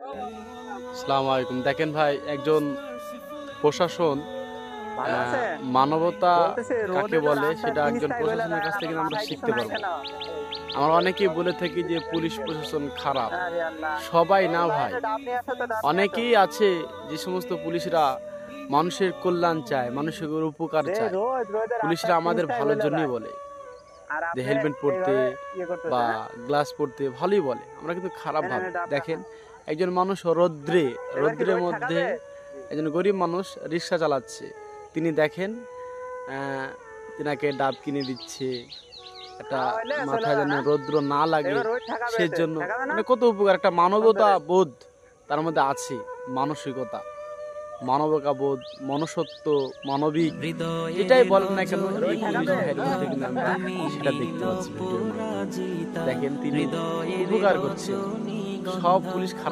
আসসালামু আলাইকুম। দেখেন ভাই, একজন প্রশাসন ভালো আছেন? মানবতা বলতেছি কাকে রোদে তো বলে রাস্তার সেটা একজন তিরিশটায় বলে প্রশাসনের দেয় কাছ আর থেকে আপনার আমরা মাথায় কিছু শিখতে নাই পারবো। কেন? আমরা অনেকেই বলে থাকি যে পুলিশ প্রশাসন খারাপ। আরে আল্লাহ! সবাই এই না ভাই ভাই। একটা ডাব নিয়ে আসো তো, ডাব নিয়ে আসো। অনেকেই আছে যে সমস্ত পুলিশরা মানুষের কল্যাণ চায়, মানুষের উপকার সেই চায়। রোদে পুলিশরা রাস্তার আমাদের তিরিশটায় ভালোর বলে জন্যই দেয়। বলে আর যে আপনি হেলমেট পরতে এইভাবে বা করতেছেন, হ্যাঁ? গ্লাভস পরতে ভালোই বলে। আমরা কিন্তু খারাপ নেন, ভাবি। ডাবটা দেখেন, খান। একজন মানুষ এবার কি রৌদ্রের রোদ মধ্যে ঠেকাবে? একজন গরিব মানুষ রিক্সা চালাচ্ছে। তিনি দেখেন তিনাকে ডাব কিনে দিচ্ছে, একটা না হইলে চলে মাথায় যান, যেন হ্যাঁ? রৌদ্র না লাগে এবার রোদ ঠেকাবে এতে। সেজন্য। ঠেকাবে না? মানে কত উপকার, একটা ফোন মানবতা ধরে। বোধ তার মধ্যে আছে, মানসিকতা, মানবতা বোধ, মনুষ্যত্ব, মানবিক, যেটাই বলেন না কেন, রোদ এই পুলিশ ঠেকাবে? ভাইয়ের মধ্যে কিন্তু আমরা হ্যাঁ? সেটা দেখতে পাচ্ছি ভিডিওর মাধ্যমে। দেখেন, তিনি উপকার করছেন। সব পুলিশ খারাপ